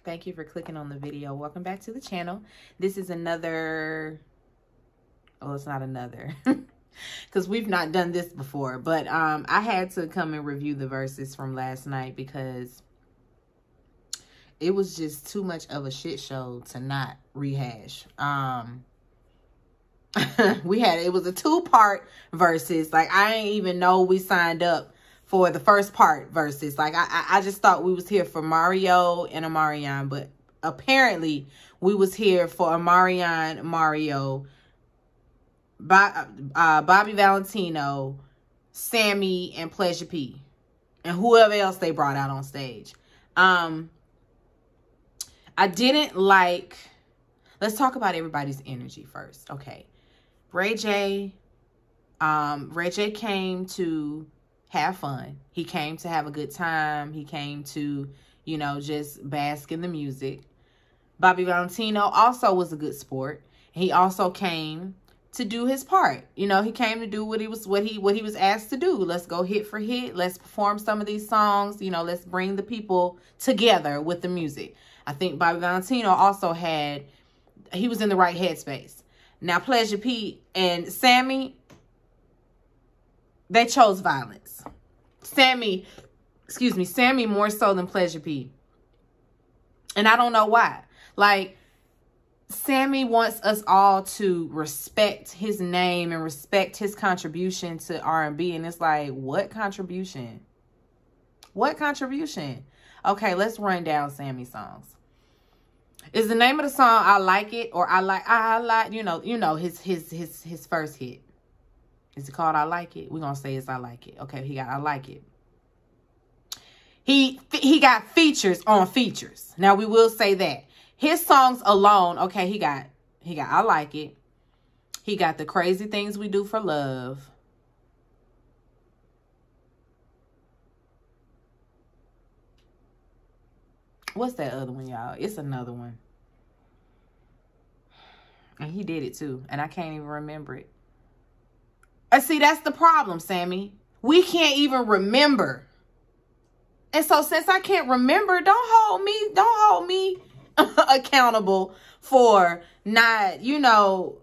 Thank you for clicking on the video. Welcome back to the channel. This is another, oh, it's not another, because we've not done this before, but I had to come and review the Verzuz from last night because it was just too much of a shit show to not rehash. It was a 2-part Verzuz. Like, I didn't even know we signed up for the first part Verzuz. Like, I just thought we was here for Mario and Omarion, but apparently we was here for Omarion, Mario, Bobby Valentino, Sammy, and Pleasure P, and whoever else they brought out on stage. I didn't like, let's talk about everybody's energy first. Okay. Ray J came to have fun. He came to have a good time. He came to, you know, just bask in the music. Bobby Valentino also was a good sport. He also came to do his part. You know, he came to do what he was asked to do. Let's go hit for hit. Let's perform some of these songs. You know, let's bring the people together with the music. I think Bobby Valentino also he was in the right headspace. Now, Pleasure P and Sammy, they chose violence. Sammy more so than Pleasure P. And I don't know why. Like, Sammy wants us all to respect his name and respect his contribution to R&B. And it's like, what contribution? What contribution? Okay, let's run down Sammy's songs. Is the name of the song I Like It, or I like, you know, his first hit. Is it called I Like It? We're going to say it's I Like It. Okay, he got I Like It. He got features on features. Now, we will say that. His songs alone, okay, he got I Like It. He got The Crazy Things We Do for Love. What's that other one, y'all? It's another one. And he did it too. And I can't even remember it. See, that's the problem, Sammy. We can't even remember. And so since I can't remember, don't hold me accountable for not, you know,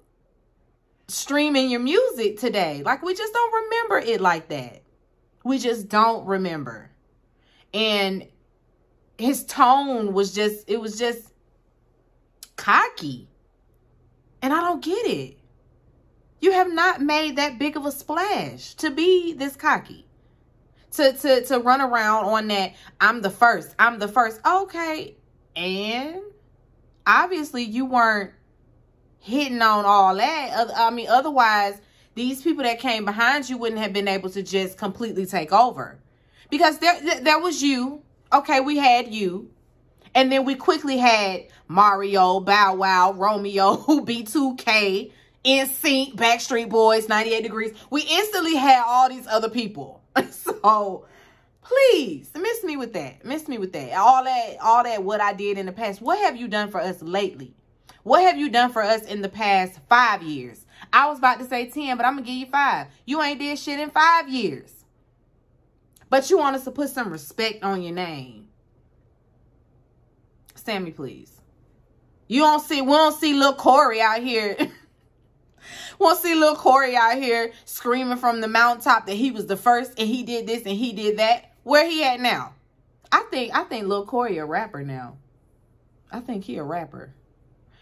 streaming your music today. Like, we just don't remember it like that. We just don't remember. And his tone was just, it was just cocky. And I don't get it. You have not made that big of a splash to be this cocky. To run around on that, I'm the first. Okay. And obviously you weren't hitting on all that. I mean, otherwise, these people that came behind you wouldn't have been able to just completely take over. Because there was you. Okay, we had you. And then we quickly had Mario, Bow Wow, Romeo, B2K, NSYNC, Backstreet Boys, 98 Degrees. We instantly had all these other people. So, please, miss me with that. Miss me with that. All that what I did in the past. What have you done for us lately? What have you done for us in the past 5 years? I was about to say 10, but I'm going to give you 5. You ain't did shit in 5 years. But you want us to put some respect on your name. Sammy, please. We don't see Lil Corey out here. We don't see Lil Corey out here screaming from the mountaintop that he was the first and he did this and he did that. Where he at now? I think Lil Corey a rapper now. I think he a rapper.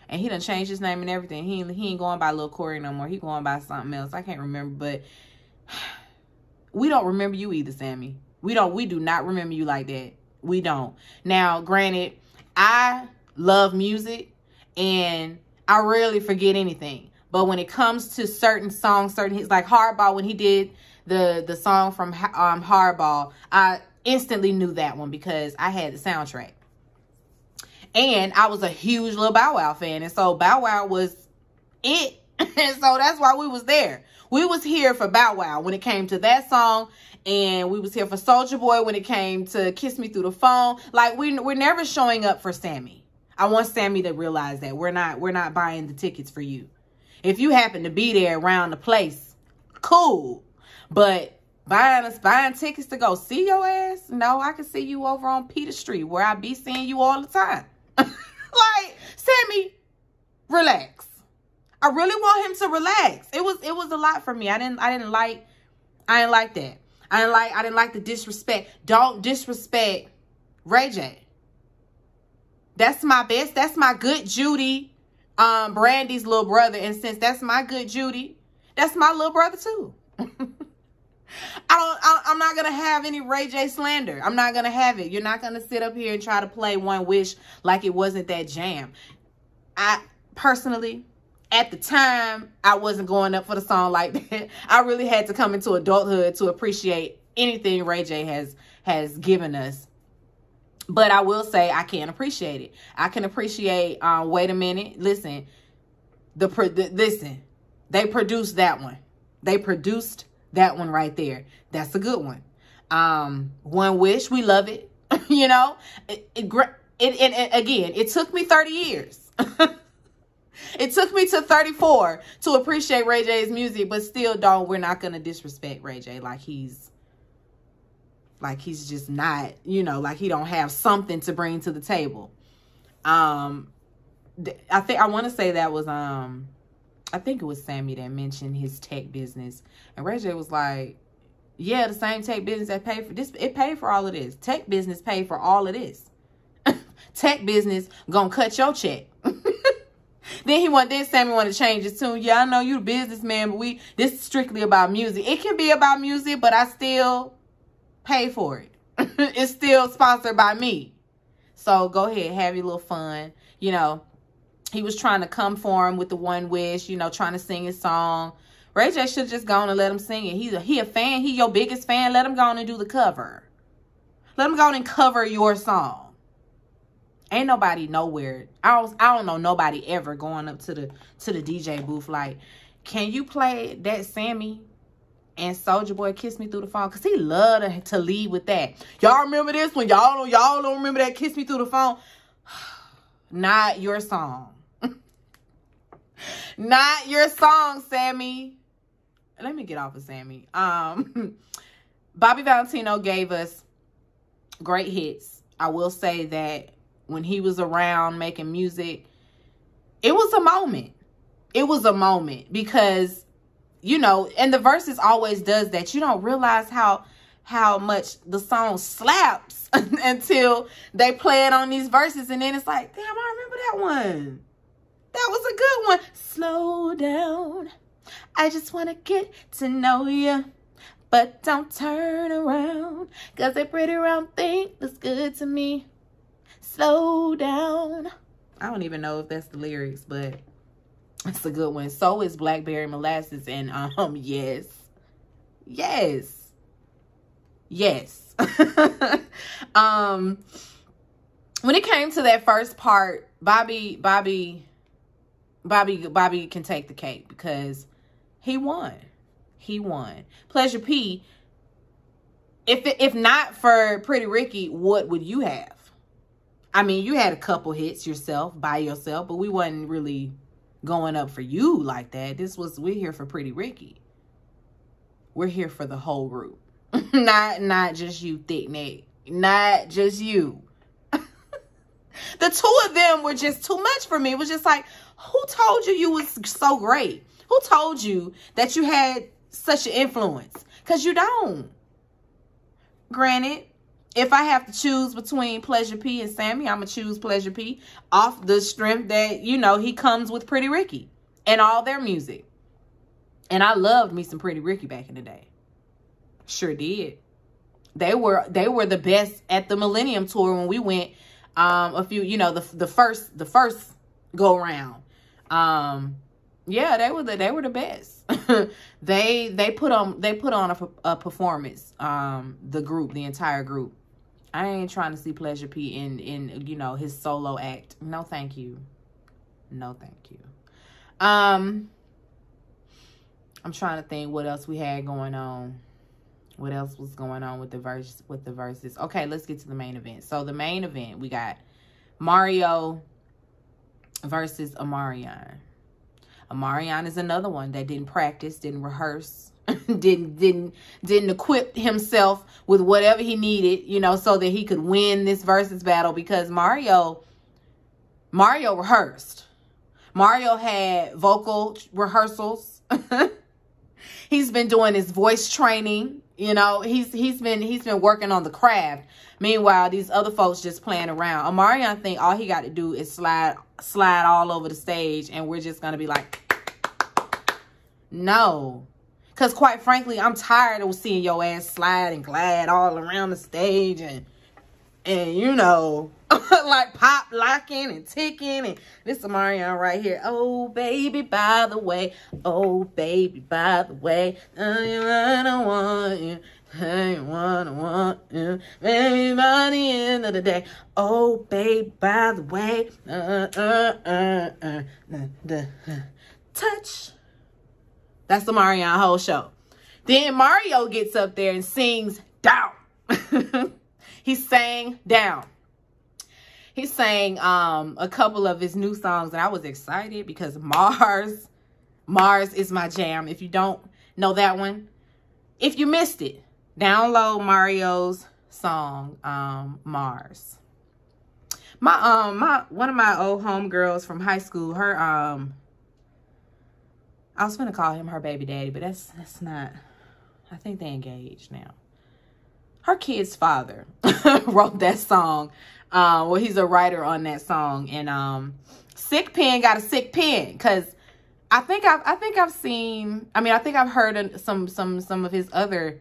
And he done changed his name and everything. He ain't going by Lil Corey no more. He going by something else. I can't remember, but we don't remember you either, Sammy. We do not remember you like that. We don't. Now, granted, I love music and I rarely forget anything. But when it comes to certain songs, certain hits, like Hardball, when he did the song from Hardball, I instantly knew that one because I had the soundtrack. And I was a huge Lil Bow Wow fan. And so Bow Wow was it. And so that's why we was there. We was here for Bow Wow when it came to that song. And we was here for Soulja Boy when it came to Kiss Me Through the Phone. Like, we're never showing up for Sammy. I want Sammy to realize that. We're not buying the tickets for you. If you happen to be there around the place, cool. But buying tickets to go see your ass? No, I can see you over on Peter Street where I be seeing you all the time. Sammy, relax. I really want him to relax. It was a lot for me. I didn't like that. I didn't like the disrespect. Don't disrespect Ray J. That's my best. That's my good Judy, Brandy's little brother. And since that's my good Judy, that's my little brother too. I'm not going to have any Ray J slander. I'm not going to have it. You're not going to sit up here and try to play One Wish like it wasn't that jam. I personally, at the time, I wasn't going up for the song like that. I really had to come into adulthood to appreciate anything Ray J has given us. But I will say I can appreciate it. I can appreciate, wait a minute, listen, listen, they produced that one. They produced that one right there. That's a good one. One Wish, we love it. You know, again, it took me 30 years. It took me to 34 to appreciate Ray J's music, but still we're not going to disrespect Ray J like he's just not, you know, like he don't have something to bring to the table. I want to say that was, I think it was Sammy that mentioned his tech business. And Ray J was like, yeah, the same tech business that paid for this, it paid for all of this. Tech business paid for all of this. Tech business gonna cut your check. Then Sammy wanted to change his tune. Yeah, I know you a businessman, but this is strictly about music. It can be about music, but I still pay for it. It's still sponsored by me. So go ahead, have your little fun. You know, he was trying to come for him with the One Wish, you know, trying to sing his song. Ray J should have just gone and let him sing it. He a fan. He your biggest fan. Let him go on and do the cover. Let him go on and cover your song. Ain't nobody nowhere. I don't know nobody ever going up to the DJ booth like, can you play that Sammy and Soulja Boy Kiss Me Through the Phone? Because he loved to lead with that. Y'all remember this one? Y'all don't remember that Kiss Me Through the Phone? Not your song. Not your song, Sammy. Let me get off of Sammy. Bobby Valentino gave us great hits. I will say that when he was around making music, it was a moment. It was a moment because, you know, and the Verzuz always does that. You don't realize how much the song slaps until they play it on these verses. And then it's like, damn, I remember that one. That was a good one. Slow down. I just want to get to know you. But don't turn around. Because that pretty round thing looks good to me. Slow down. I don't even know if that's the lyrics, but it's a good one. So is Blackberry Molasses. And yes. Yes. Yes. When it came to that first part, Bobby can take the cake because he won. He won. Pleasure P, if not for Pretty Ricky, what would you have? I mean, you had a couple hits by yourself, but we wasn't really going up for you like that. We're here for Pretty Ricky. We're here for the whole group. Not just you, thick neck. Not just you. The two of them were just too much for me. It was just like, who told you was so great? Who told you that you had such an influence? Because you don't. Granted, if I have to choose between Pleasure P and Sammy, I'm going to choose Pleasure P off the strength that, you know, he comes with Pretty Ricky and all their music. And I loved me some Pretty Ricky back in the day. Sure did. They were the best at the Millennium Tour when we went a few, you know, the first go around. Yeah, they were the best. they put on a performance. The entire group. I ain't trying to see Pleasure P in you know, his solo act. No, thank you. No, thank you. I'm trying to think what else we had going on. What else was going on with the Verzuz? Okay, let's get to the main event. So the main event, we got Mario versus Omarion. Omarion is another one that didn't practice, didn't rehearse, didn't equip himself with whatever he needed, you know, so that he could win this Verzuz battle, because Mario Mario rehearsed. Mario had vocal rehearsals. He's been doing his voice training. You know, he's been working on the craft. Meanwhile, these other folks just playing around. Omarion think all he got to do is slide all over the stage, and we're just gonna be like, no. Because quite frankly, I'm tired of seeing your ass slide and glide all around the stage and you know, like pop locking and ticking. And this Omarion right here. Oh, baby, by the way. Oh, baby, by the way. I don't want you. I want you. Baby, by the end of the day. Oh, baby, by the way. Touch. That's the Omarion whole show. Then Mario gets up there and sings down. He sang down. He sang a couple of his new songs, and I was excited because Mars is my jam. If you don't know that one, if you missed it, download Mario's song, Mars. One of my old homegirls from high school, her I was gonna call him her baby daddy, but that's not. I think they engaged now. Her kid's father wrote that song. Well, he's a writer on that song, and Sick Pen got a sick pen because I think I've heard some of his other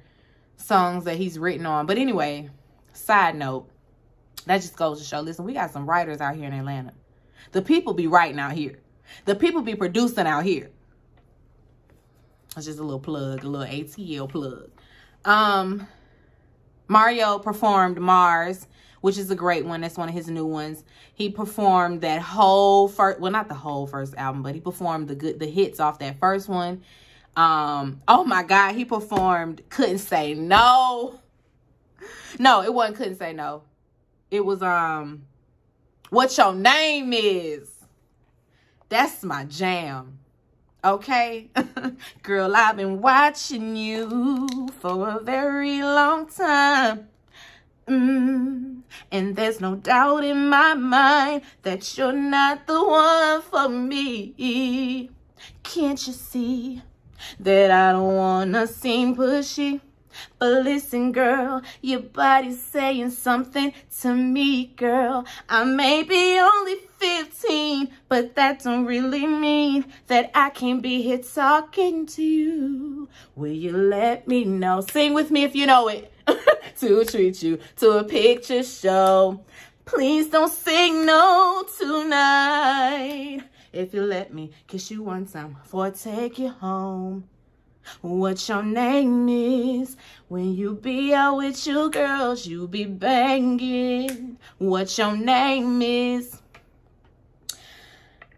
songs that he's written on. But anyway, side note, that just goes to show. Listen, we got some writers out here in Atlanta. The people be writing out here. The people be producing out here. It's just a little plug, a little ATL plug. Mario performed Mars, which is a great one. That's one of his new ones. He performed that whole first, well, not the whole first album, but he performed the hits off that first one. Oh my God, he performed Couldn't Say No. No, it wasn't Couldn't Say No. It was What Your Name Is. That's my jam. Okay, girl, I've been watching you for a very long time. And there's no doubt in my mind that you're not the one for me. Can't you see that I don't wanna seem pushy? But listen, girl, your body's saying something to me, girl. I may be only 15, but that don't really mean that I can't be here talking to you. Will you let me know? Sing with me if you know it. To treat you to a picture show. Please don't sing no tonight. If you let me kiss you one time before I take you home. What your name is? When you be out with your girls, you be banging. What your name is?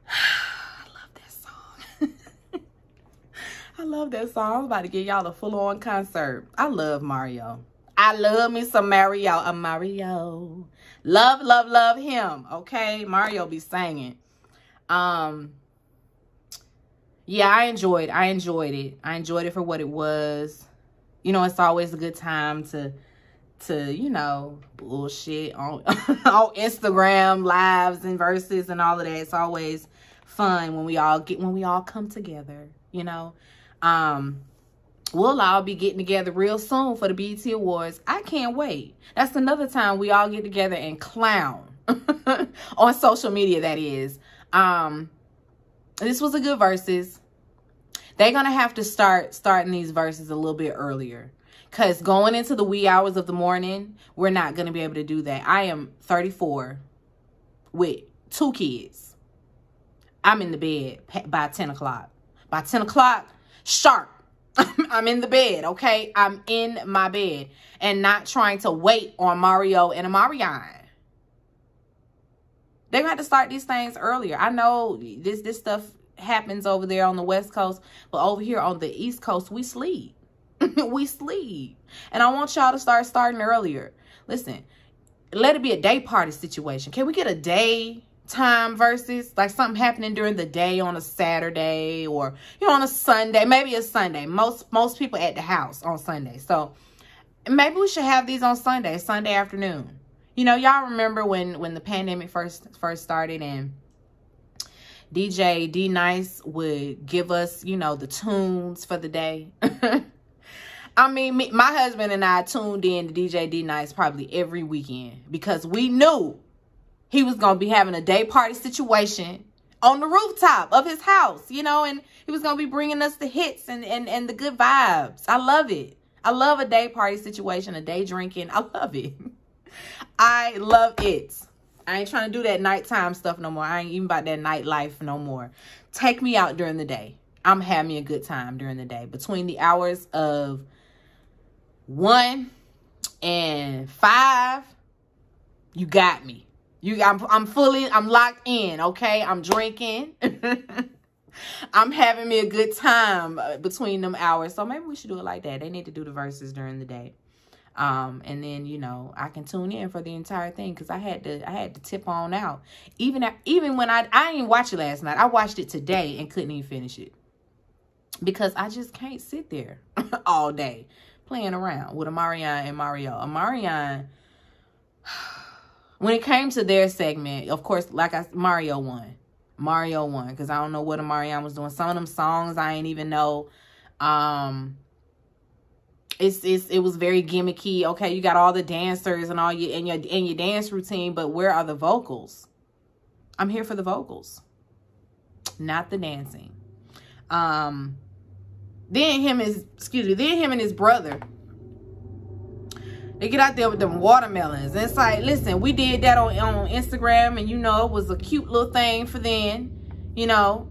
I love that song. I love that song. I'm about to give y'all a full-on concert. I love Mario. I love me some Mario. A Mario. Love, love, love him. Okay? Mario be singing. Yeah, I enjoyed it. I enjoyed it for what it was. You know, it's always a good time to you know, bullshit on on Instagram lives and Verzuz and all of that. It's always fun when we all come together, you know. We'll all be getting together real soon for the BET Awards. I can't wait. That's another time we all get together and clown on social media, that is. This was a good Verzuz. They're going to have to starting these verses a little bit earlier. Because going into the wee hours of the morning, we're not going to be able to do that. I am 34 with 2 kids. I'm in the bed by 10 o'clock. By 10 o'clock, sharp. I'm in the bed, okay? I'm in my bed. And not trying to wait on Mario and Omarion. They're going to have to start these things earlier. I know this stuff happens over there on the West Coast, but over here on the East Coast, we sleep. We sleep. And I want y'all to start starting earlier. Listen, let it be a day party situation. Can we get a daytime Verzuz? Like something happening during the day on a Saturday or, you know, on a Sunday. Maybe a Sunday. Most people at the house on Sunday. So maybe we should have these on Sunday afternoon. You know, y'all remember when the pandemic first started and DJ D Nice would give us, you know, the tunes for the day. I mean, my husband and I tuned in to DJ D Nice probably every weekend because we knew he was going to be having a day party situation on the rooftop of his house, you know, and he was going to be bringing us the hits and the good vibes. I love it. I love a day party situation, a day drinking. I love it. I love it. I ain't trying to do that nighttime stuff no more. I ain't even about that nightlife no more. Take me out during the day. I'm having me a good time during the day. Between the hours of 1 and 5, you got me. I'm locked in, okay? I'm drinking. I'm having me a good time between them hours. So maybe we should do it like that. They need to do the verses during the day. And then, you know, I can tune in for the entire thing because I had to tip on out. Even when I didn't watch it last night. I watched it today and couldn't even finish it. Because I just can't sit there all day playing around with Omarion and Mario. Omarion, when it came to their segment, of course, Mario won. Mario won because I don't know what Omarion was doing. Some of them songs I ain't even know. It was very gimmicky. Okay, you got all the dancers and all your dance routine, but where are the vocals? I'm here for the vocals, not the dancing. Then him and his brother, they get out there with them watermelons. And it's like, listen, we did that on Instagram, and you know, it was a cute little thing for then. You know,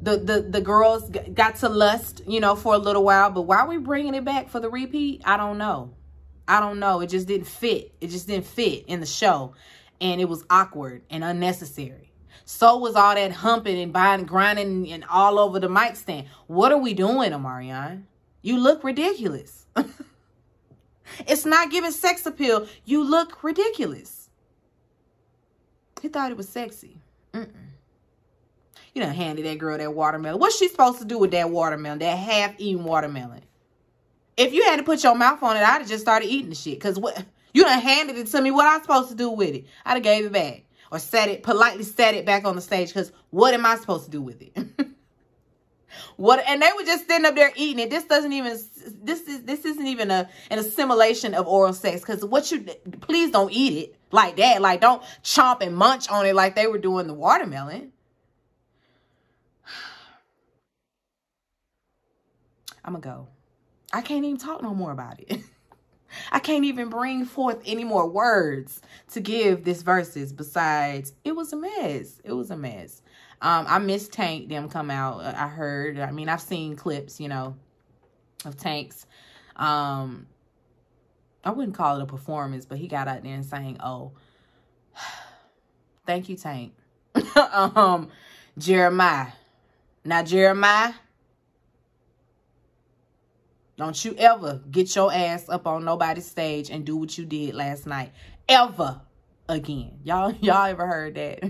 the girls got to lust, you know, for a little while. But why are we bringing it back for the repeat? I don't know. I don't know. It just didn't fit. It just didn't fit in the show. And it was awkward and unnecessary. So was all that humping and grinding and all over the mic stand. What are we doing, Omarion? You look ridiculous. It's not giving sex appeal. You look ridiculous. He thought it was sexy. You done handed that girl that watermelon. What's she supposed to do with that watermelon? That half-eaten watermelon? If you had to put your mouth on it, I'd have just started eating the shit. Because what you done handed it to me. What I supposed to do with it? I'd have gave it back. Or politely set it back on the stage. Because what am I supposed to do with it? And they were just sitting up there eating it. This isn't even an assimilation of oral sex. Because please don't eat it like that. Like, don't chomp and munch on it like they were doing the watermelon. I'm going to go. I can't even talk no more about it. I can't even bring forth any more words to give this verses besides it was a mess. It was a mess. I miss Tank them come out. I heard. I mean, I've seen clips, you know, of Tank's. I wouldn't call it a performance, but he got out there and sang, "Oh, thank you, Tank." Jeremiah. Now, Jeremiah, don't you ever get your ass up on nobody's stage and do what you did last night. Ever again. Y'all ever heard that?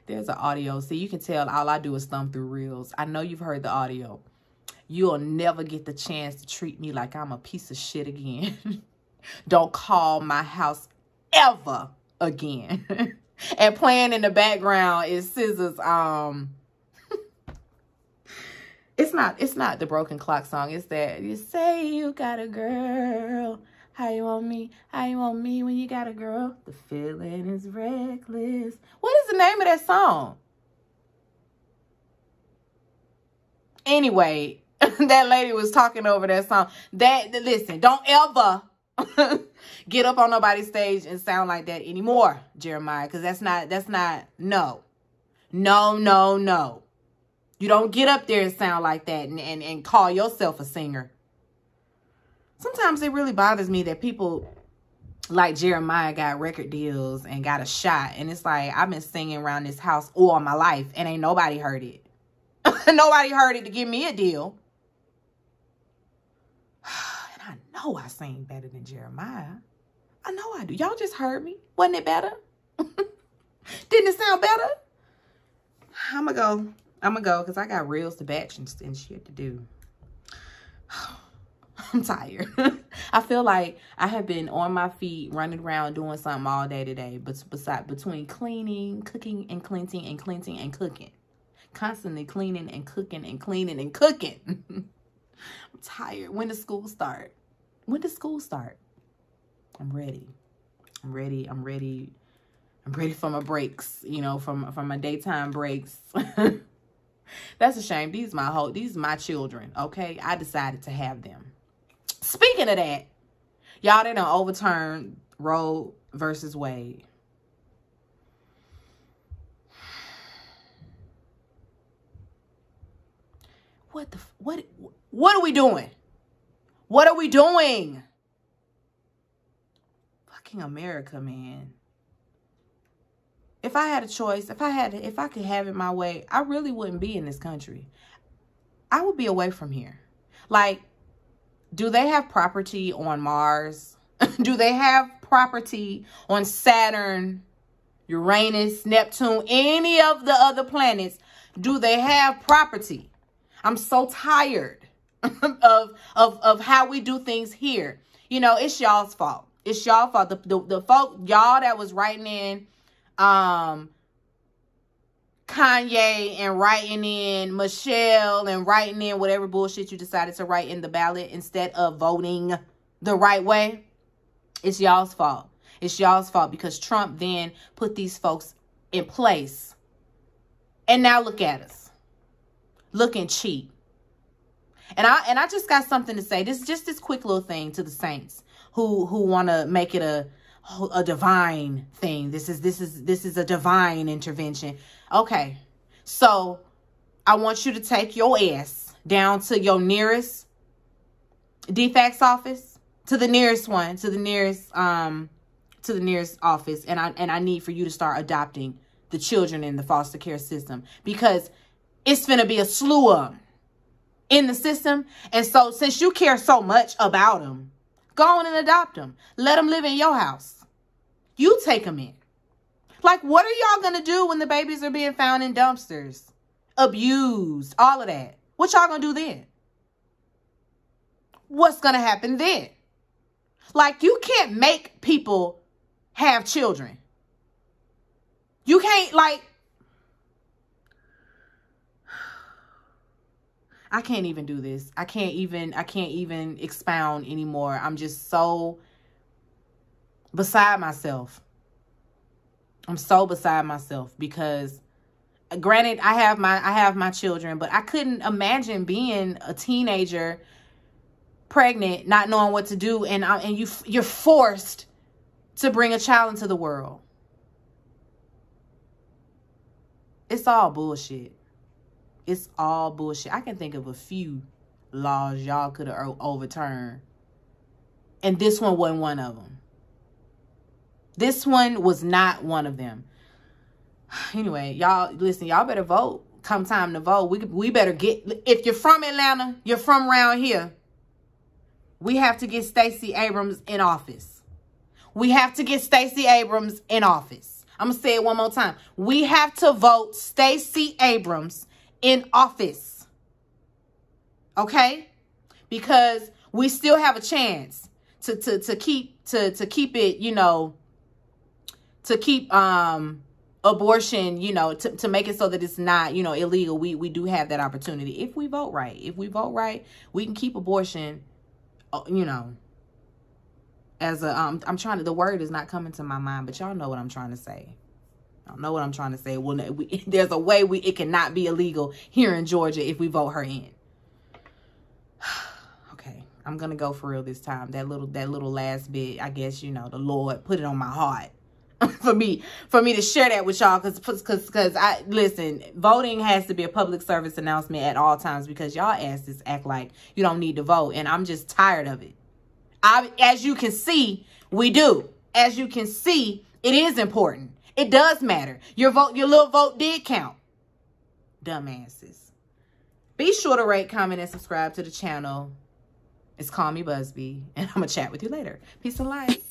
There's an audio. See, you can tell all I do is thumb through reels. I know you've heard the audio. You'll never get the chance to treat me like I'm a piece of shit again. Don't call my house ever again. And playing in the background is Scissors. It's not the Broken Clock song. It's that you say you got a girl. How you want me? How you want me when you got a girl? The feeling is reckless. What is the name of that song? Anyway, that lady was talking over that song. Listen, don't ever get up on nobody's stage and sound like that anymore, Jeremiah, because that's not, no. You don't get up there and sound like that and call yourself a singer. Sometimes it really bothers me that people like Jeremiah got record deals and got a shot. And it's like, I've been singing around this house all my life and ain't nobody heard it. Nobody heard it to give me a deal. And I know I sing better than Jeremiah. I know I do. Y'all just heard me. Wasn't it better? Didn't it sound better? I'm going to go because I got reels to batch and shit to do. I'm tired. I feel like I have been on my feet, running around, doing something all day today. But between cleaning, cooking, and cleansing, and cleansing, and cooking. Constantly cleaning and cooking and cleaning and cooking. I'm tired. When does school start? When does school start? I'm ready. I'm ready. I'm ready. I'm ready for my breaks, you know, from my daytime breaks. That's a shame. These are my children, okay? I decided to have them. Speaking of that, y'all, they done overturned Roe versus Wade. What are we doing? What are we doing? Fucking America, man. If I had a choice, if I could have it my way, I really wouldn't be in this country. I would be away from here. Like, do they have property on Mars? Do they have property on Saturn, Uranus, Neptune, any of the other planets? Do they have property? I'm so tired of how we do things here. You know, it's y'all's fault. It's y'all fault. The folk, y'all that was writing in Kanye and writing in Michelle and writing in whatever bullshit you decided to write in the ballot instead of voting the right way. It's y'all's fault. It's y'all's fault because Trump then put these folks in place. And now look at us. Looking cheap. And I just got something to say. This quick little thing to the saints who want to make it a divine thing. This is a divine intervention. Okay. So I want you to take your ass down to your nearest DFACS office, to the nearest one, to the nearest office. And I need for you to start adopting the children in the foster care system, because it's finna be a slew of them in the system. And so since you care so much about them, go on and adopt them. Let them live in your house. You take them in. Like, what are y'all going to do when the babies are being found in dumpsters? Abused, all of that. What y'all going to do then? What's going to happen then? Like, you can't make people have children. You can't, like, I can't even do this. I can't even expound anymore. I'm just so beside myself. I'm so beside myself because, granted, I have my children, but I couldn't imagine being a teenager, pregnant, not knowing what to do, and you're forced to bring a child into the world. It's all bullshit. It's all bullshit. I can think of a few laws y'all could have overturned. And this one wasn't one of them. This one was not one of them. Anyway, y'all, listen, y'all better vote. Come time to vote. We better get, if you're from Atlanta, you're from around here, we have to get Stacey Abrams in office. We have to get Stacey Abrams in office. I'm going to say it one more time. We have to vote Stacey Abrams in office. Okay? Because we still have a chance to keep it, you know, to keep abortion, you know, to make it so that it's not, you know, illegal. We do have that opportunity if we vote right. If we vote right, we can keep abortion, you know, as a I'm trying to, the word is not coming to my mind, but y'all know what I'm trying to say. I don't know what I'm trying to say. Well, there's a way it cannot be illegal here in Georgia if we vote her in. Okay, I'm gonna go for real this time. That little last bit, I guess, you know, the Lord put it on my heart for me to share that with y'all, because I listen. Voting has to be a public service announcement at all times, because y'all asses act like you don't need to vote, and I'm just tired of it. As you can see, we do. As you can see, it is important. It does matter. Your little vote did count. Dumbasses. Be sure to rate, comment, and subscribe to the channel. It's Call Me Busby, and I'm going to chat with you later. Peace and light.